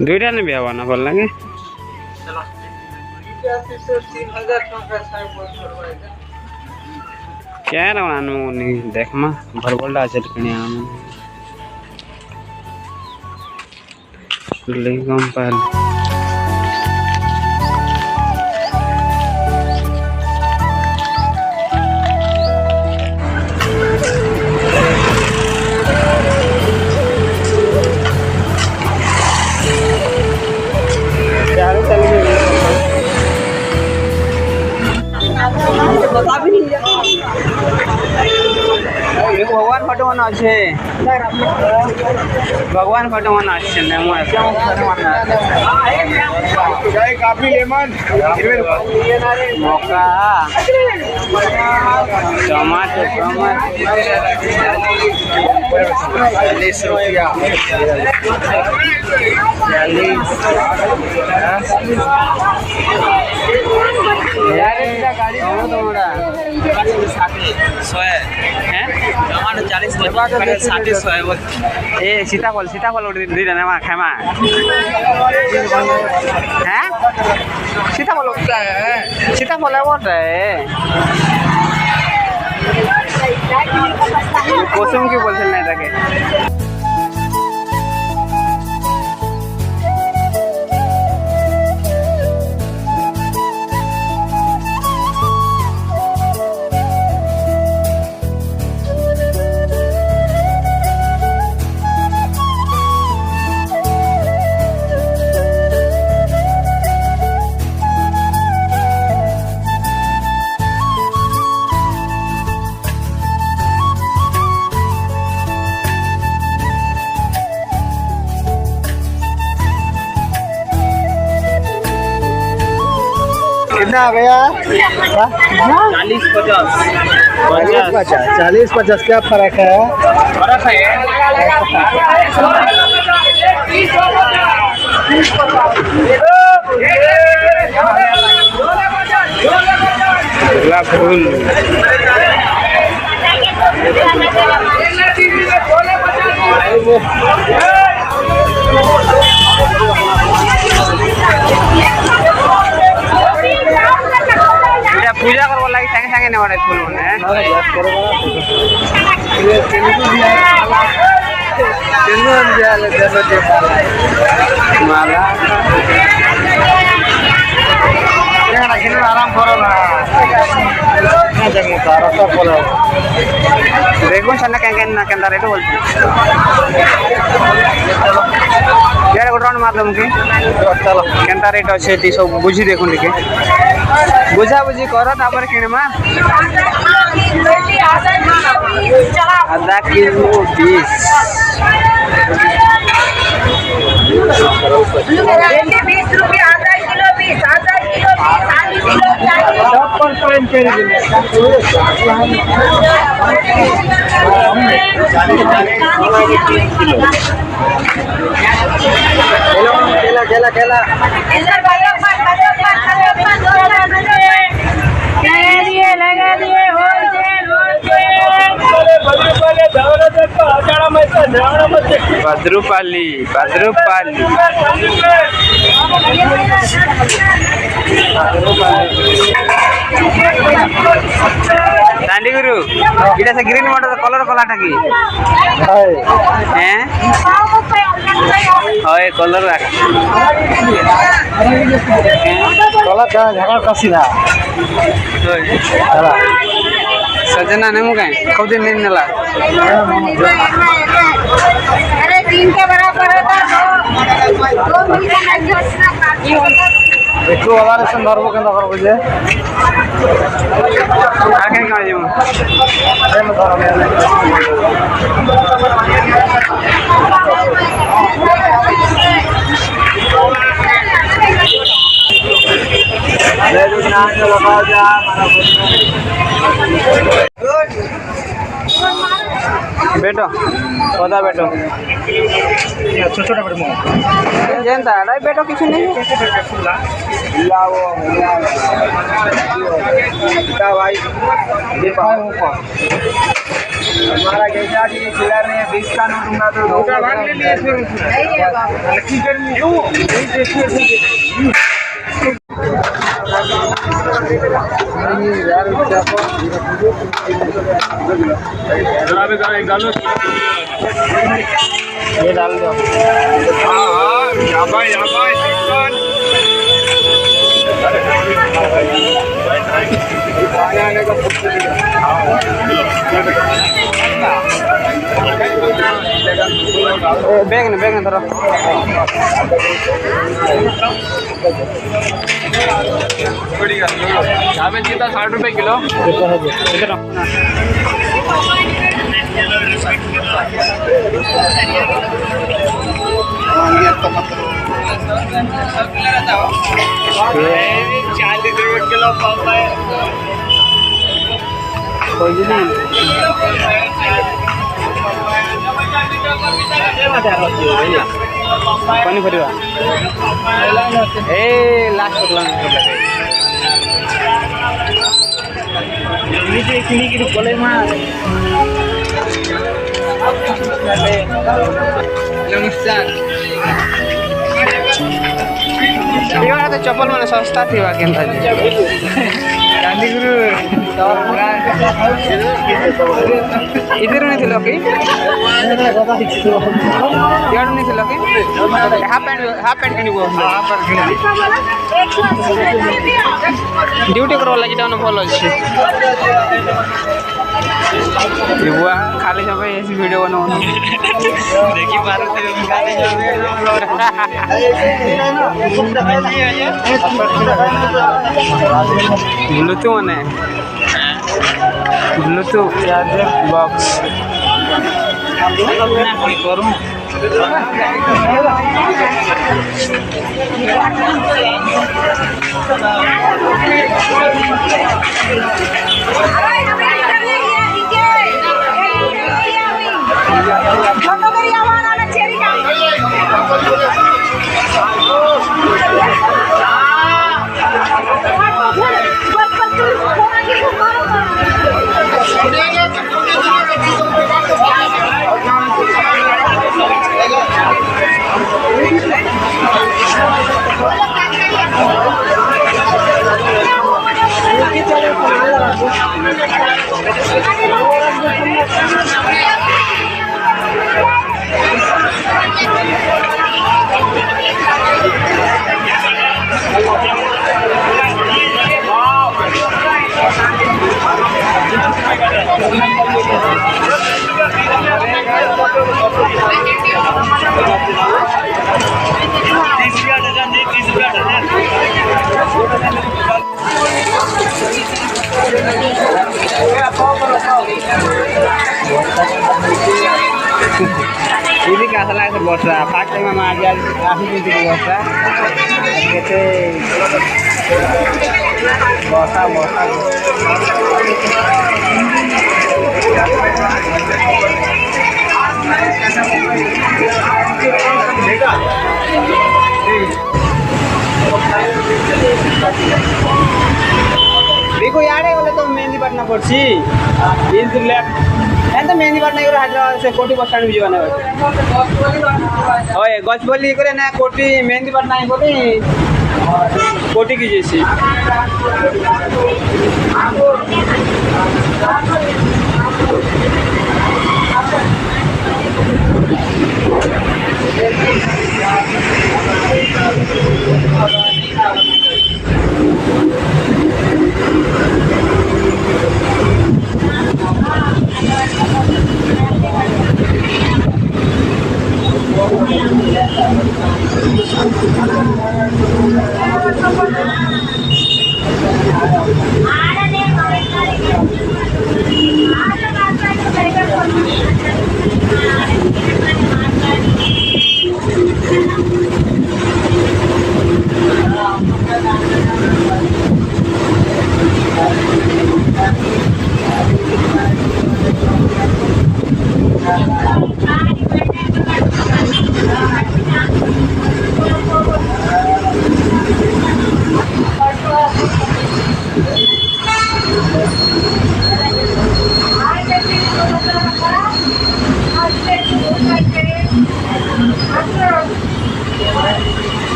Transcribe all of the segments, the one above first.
दुईटा नहीं हवा ना बोल लगे क्या नहीं देख मा भर बोलता चल कम पहले भगवान फोटो मन अच्छे भगवान फोटो मन अच्छे काफी लेमन मौका टमाटर 40 रुपया 40 सीताफल दीटा ना खामा हैं सीताफल सीताफल कुसुम की बोलते नहीं लगे कितना आ गया 40-50 क्या फर्क है फूल पूजा करबो लागि संगे संगे ने फूल माला आराम करो ना देखो सन्ना केंदा रेट बोलते यार गोटे राउंड मारदम कि चलो केंता रेट अच्छे सब बुझी देखो टिके बुझा बुझी कर तापर किणमा आधा किलो 20 रुपया आधा किलो 20 आधा किलो 20 केला लगा दिए भद्रुपाली दांडी गुरु इटा से ग्रीन मटर कलर कलाटा की हैं होय कलर कलर झाड़ कसिना सजना नेमु काई कब दिन नहीं नला अरे 3 के बराबर होता 2 मिनट देखो वाला संदर्भ केंदा करबो जे आगे का जेम एम धर ले जो नाम लगा जा बेटो पदा बेटो छोटा छोटा बेटा मो जेनता अरे बेटो किसी नहीं लाओ भाई ये पाओ हमारा जैसा कि चिल्ला रहे हैं 20 का नोट दूंगा तो दो का भाग ले लिए फिर की करनी क्यों ये डाल दो हाँ बैग न थोड़ा चावल जीता 60 रुपए किलो किलो पनीपरिया ए लास्ट नमस्कार तो चप्पल मैंने सस्ता थी गांधीगुरु इधर नहीं थे लोग यार नहीं थे लोग हाफ पैंट किनी वो ड्यूटी करो लगी टाउन फॉलो अच्छी ये हुआ खाली सब ऐसी वीडियो बनाओ देखी भारत ब्लूटूथ मने ब्लूटूथ चार्जर बॉक्स करूँ ini kasalah seborsa pakai mama aja aku itu borsa gitu borsa देखो यार बोले तो मेहंदी पटना पड़सी तो मेहंदी पटना हैदराबाद से कोटी बस स्टैंड भी जाना है गच बोली करे ना कोटी मेहंदी पटना कोटी की जैसी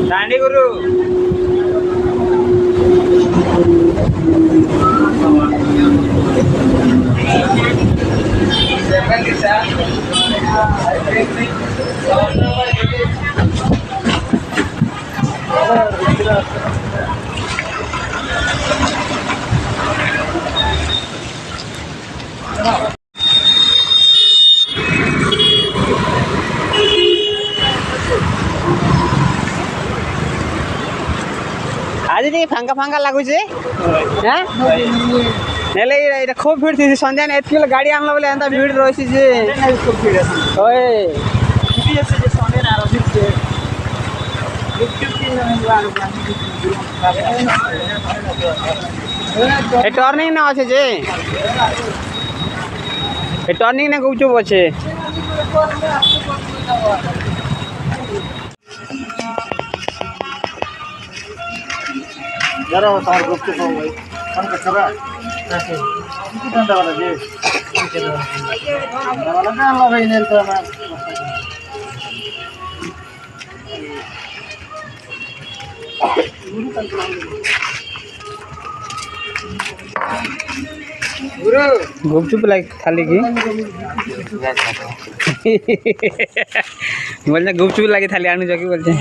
दांडी गुरु आज नहीं फांका फांका लगुचे नेले इटा खूब भीड़ थी संध्या ने एतकी गाड़ी आनला बोले एंता भीड़ रही जे ओए ए टर्निंग ना আছে যে ए टर्निंग ना गुपचुप আছে जरा तार गुप्त हो भाई हम का चला कैसे कितना वाला जी वाला का लो भाई नेल तो मैं गुरु गुपचुप लाइक थाली की बोलते गुपचुप लागे थाली आनु जकी बोलते